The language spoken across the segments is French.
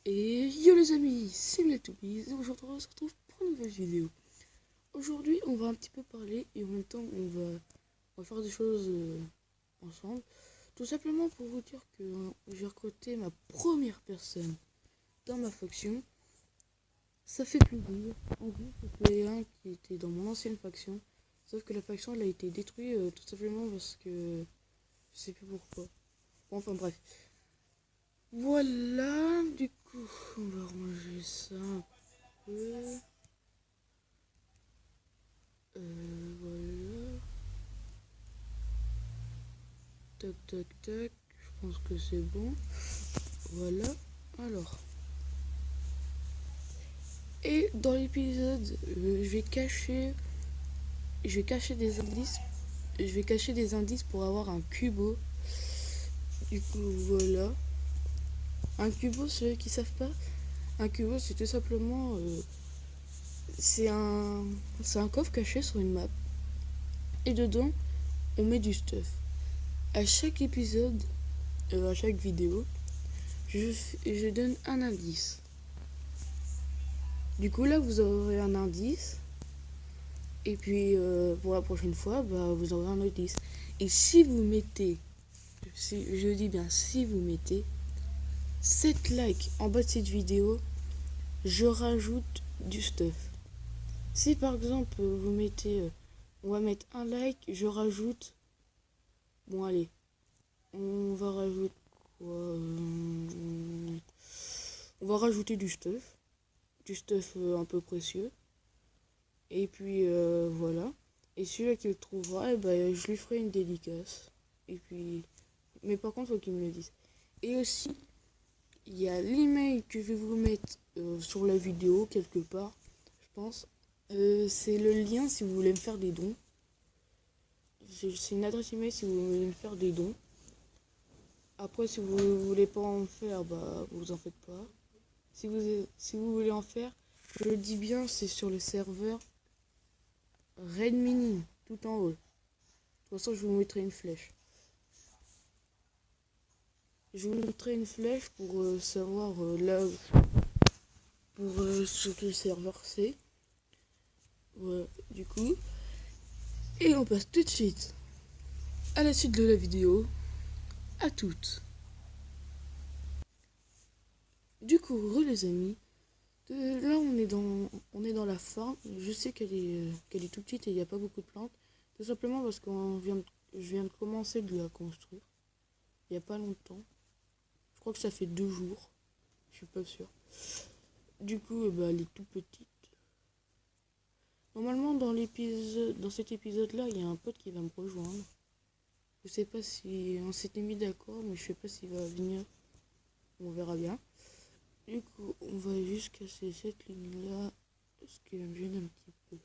Et yo les amis, c'est Mletoubiz et aujourd'hui on se retrouve pour une nouvelle vidéo. Aujourd'hui on va un petit peu parler et en même temps on va faire des choses ensemble. Tout simplement pour vous dire que j'ai recruté ma première personne dans ma faction. Ça fait plaisir. En gros c'était un qui était dans mon ancienne faction. Sauf que la faction elle a été détruite tout simplement parce que je sais plus pourquoi. Bon, enfin bref. Voilà, du coup, on va ranger ça un peu. Voilà. Tac, tac, tac. Je pense que c'est bon. Voilà. Alors. Et dans l'épisode, je vais cacher des indices. Je vais cacher des indices pour avoir un cubo. Du coup, voilà. Un cubo, ceux qui savent pas, un cubo, c'est tout simplement, c'est un coffre caché sur une map. Et dedans, on met du stuff. À chaque épisode, à chaque vidéo, je donne un indice. Du coup, là, vous aurez un indice. Et puis, pour la prochaine fois, vous aurez un indice. Et si vous mettez, je dis bien, si vous mettez 7 likes en bas de cette vidéo, je rajoute du stuff. Si par exemple, vous mettez, on va mettre un like, je rajoute, bon allez, on va rajouter quoi on va rajouter du stuff un peu précieux. Et puis voilà. Et celui-là qui le trouvera, je lui ferai une dédicace. Et puis, mais par contre, faut qu'il me le dise. Et aussi, il y a l'email que je vais vous mettre sur la vidéo quelque part, je pense. C'est le lien si vous voulez me faire des dons. C'est une adresse email si vous voulez me faire des dons. Après, si vous voulez pas en faire, vous en faites pas. Si vous voulez en faire, je le dis bien, c'est sur le serveur Red Mini, tout en haut. De toute façon, je vous mettrai une flèche. Je vous mettrai une flèche pour savoir là, sur quel serveur c'est. Voilà, du coup. Et on passe tout de suite à la suite de la vidéo. À toutes. Du coup, les amis. Là, on est dans la farm. Je sais qu'elle est toute petite et il n'y a pas beaucoup de plantes. Tout simplement parce que je viens de commencer de la construire. Il n'y a pas longtemps. Je crois que ça fait 2 jours. Je suis pas sûr. Du coup, elle est toute petite. Normalement, dans cet épisode-là, il y a un pote qui va me rejoindre. Je sais pas si on s'était mis d'accord, mais je sais pas s'il va venir. On verra bien. Du coup, on va juste casser cette ligne-là, parce qu'il me gêne un petit peu.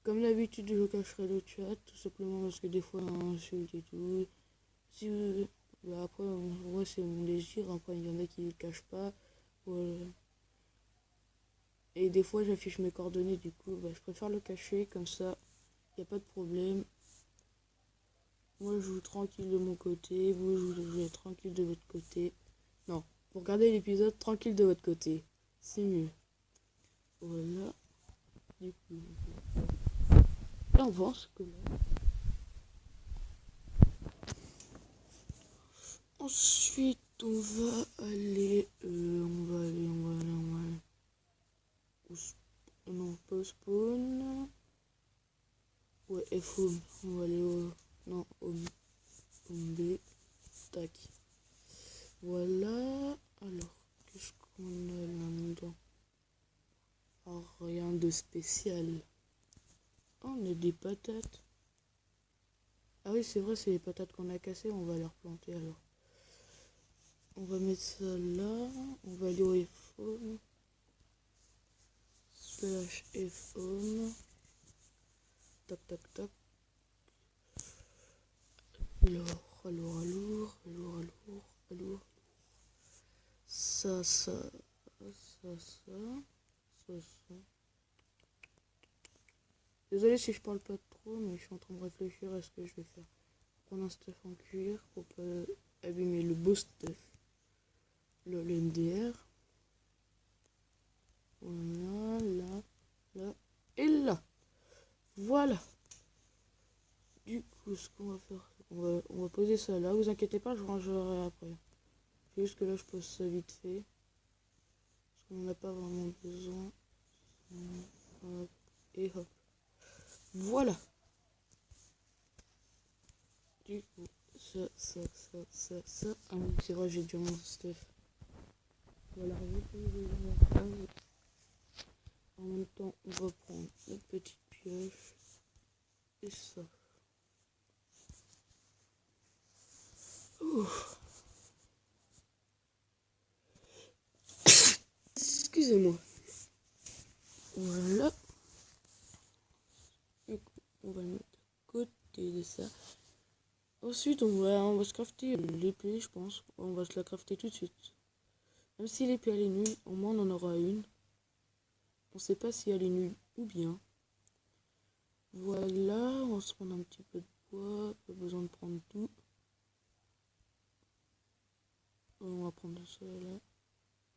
Comme d'habitude, je cacherai le chat, tout simplement parce que des fois, on insulte et tout. Si après, ouais, c'est mon désir. Après, il y en a qui ne le cachent pas. Voilà. Et des fois, j'affiche mes coordonnées, du coup, je préfère le cacher, comme ça, il n'y a pas de problème. Moi, je joue tranquille de mon côté, vous jouez tranquille de votre côté. Non, pour regarder l'épisode tranquille de votre côté, c'est mieux. Voilà. Du coup, là, on avance que là. Ensuite, on va aller, non, pas au spawn. Ouais, F-home. On va aller non, home B. Tac. Voilà. Alors, qu'est-ce qu'on a là-dedans? Oh, rien de spécial. Oh, on a des patates. Ah oui, c'est vrai, c'est les patates qu'on a cassées. On va les replanter alors. On va mettre ça là. On va aller au F-home. Slash F-home. Tac, tac, tac. Alors. Ça. Désolé si je parle pas trop, mais je suis en train de réfléchir à ce que je vais faire. Prendre un stuff en cuir pour pas abîmer le beau stuff. le MDR. Voilà, là, là et là. Voilà. Du coup, ce qu'on va faire, on va poser ça là. Vous inquiétez pas, je rangerai après. C'est juste que là, je pose ça vite fait. Parce qu'on n'en a pas vraiment besoin. Hop, et hop. Voilà. Du coup, ça. Ah oui, c'est vrai, j'ai déjà mon stuff. Voilà, en même temps, on va prendre la petite pioche et ça. Ouf. Excusez-moi. Voilà. Du coup, on va le mettre à côté de ça. Ensuite, on va se crafter l'épée, je pense. On va se la crafter tout de suite. Même si l'épée elle est nulle, au moins on en aura une. On sait pas si elle est nulle ou bien. Voilà, on va se prendre un petit peu de bois. Pas besoin de prendre tout. On va prendre ça là.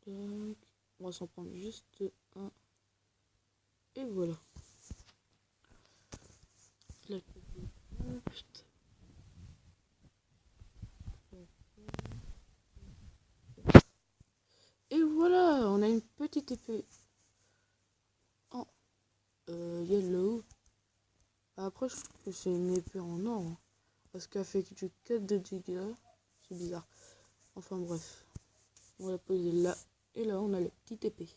Tac. On va s'en prendre juste un. Et voilà. La... Et voilà, on a une petite épée en yellow. Après, je trouve que c'est une épée en or. Hein, parce qu'elle fait du 4 de dégâts. C'est bizarre. Enfin bref. On va la poser là. Et là, on a la petite épée.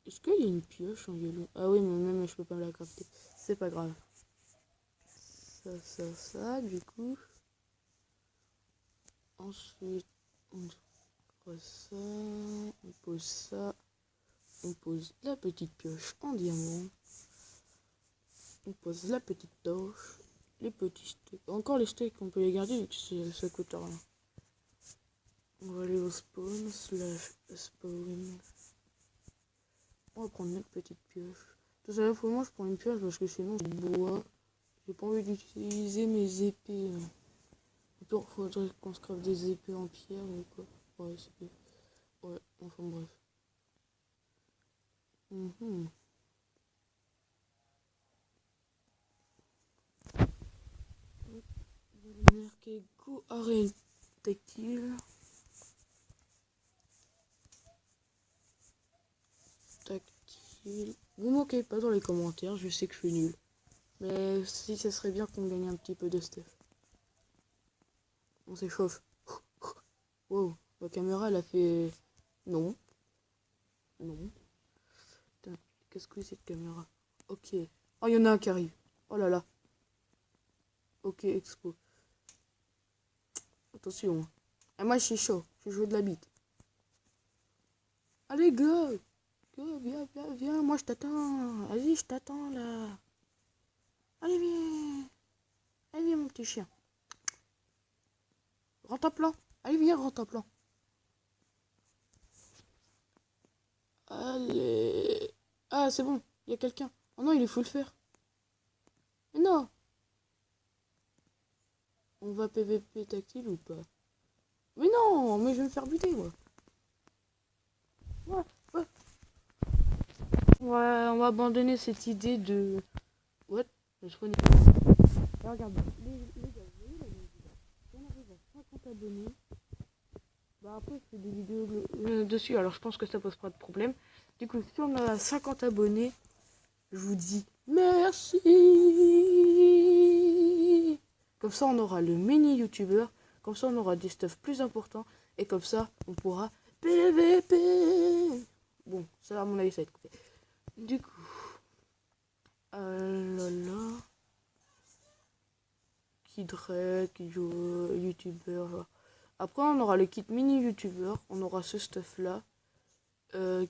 Est-ce qu'il y a une pioche en yellow? Ah oui, mais même je peux pas me la crafter. C'est pas grave. Ça, du coup. Ensuite, on pose ça. On pose ça. On pose la petite pioche en diamant. On pose la petite torche. Les petits steaks. Encore les steaks, on peut les garder vu que ça coûte rien. On va aller au spawn, spawn. On va prendre notre petite pioche. Tout ça, moi je prends une pioche parce que sinon je bois. J'ai pas envie d'utiliser mes épées. Il faudrait qu'on se crave des épées en pierre ou quoi. Ouais, c'est... Ouais, enfin bref. Marqué go arène tactile. Tactile. Vous moquez pas dans les commentaires, je sais que je suis nul. Mais si ça serait bien qu'on gagne un petit peu de stuff. On s'échauffe. Wow, la caméra elle a fait... Non. Non. Qu'est-ce que c'est cette caméra? Ok. Oh, il y en a un qui arrive. Oh là là. Ok, expo. Attention. Et moi, je suis chaud. Je joue de la bite. Allez, go. Go, viens. Moi, je t'attends. Vas-y, je t'attends, là. Allez, viens. Allez, viens, mon petit chien. Rentre à plan. Allez, viens, rentre à plan. Allez. Ah, c'est bon. Il y a quelqu'un. Oh non, il faut le faire. Mais non. On va PVP tactile ou pas? Mais non, mais je vais me faire buter, moi. Ouais. On va abandonner cette idée de... What? Je spawn. Regarde, les gars, vous voyez la vidéo? Si on arrive à 50 abonnés, bah après je fais des vidéos dessus, alors je pense que ça pose pas de problème. Du coup, si on a 50 abonnés, je vous dis merci. Comme ça, on aura le mini youtubeur, comme ça, on aura des stuff plus importants, et comme ça, on pourra PVP. Bon, ça à mon avis, ça va être coupé. Du coup, là. Qui joue youtubeur, genre. Après on aura le kit mini youtubeur, on aura ce stuff là,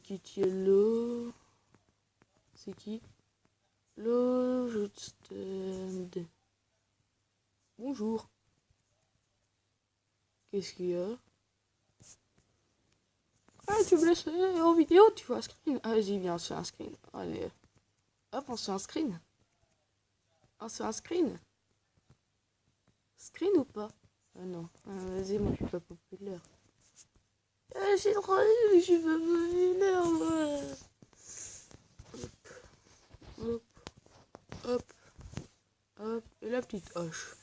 kit yellow, c'est qui? Le stand. Bonjour, qu'est-ce qu'il y a? Ah, tu me laisses en vidéo, tu vois un screen? Ah, vas-y, viens, on se fait un screen. Allez, hop, on se fait un screen. On se fait un screen. Screen ou pas? Ah non, vas-y, moi je suis pas populaire. je suis trop nulle, je suis pas populaire, moi. Hop, hop, hop, et la petite hache.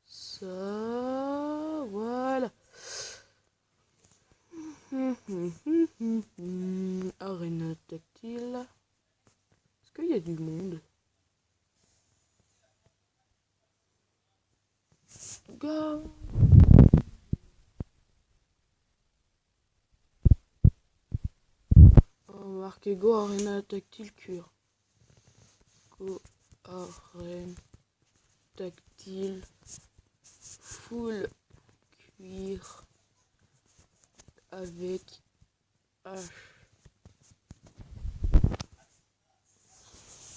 Ça, voilà. Arène tactile. Est-ce qu'il y a du monde? Go. On va marquer Go Arena tactile cure. Go Arène tactile full cuir avec hache.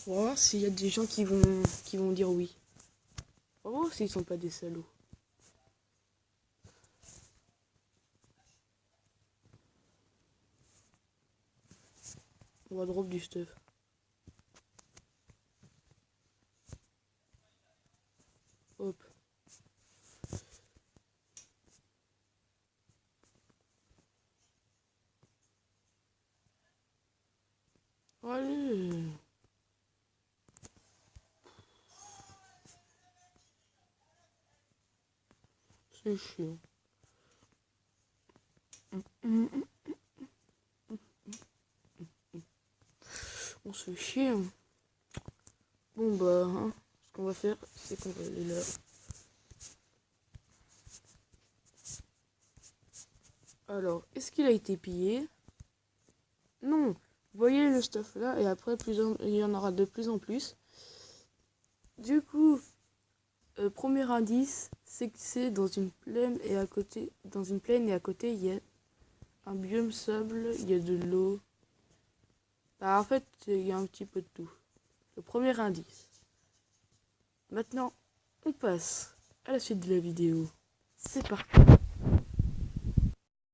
On va voir s'il y a des gens qui vont dire oui. On va voir s'ils sont pas des salauds. On va drop du stuff. Hop. Allez. C'est chiant. On se fait chier. Hein. Bon bah, hein, ce qu'on va faire, c'est qu'on va aller là. Alors, est-ce qu'il a été pillé? Non. Vous voyez le stuff là, et après il y en aura de plus en plus. Du coup, premier indice, c'est que c'est dans une plaine et à côté, il y a un biome sable, il y a de l'eau. Bah, en fait, il y a un petit peu de tout. Le premier indice. Maintenant, on passe à la suite de la vidéo. C'est parti.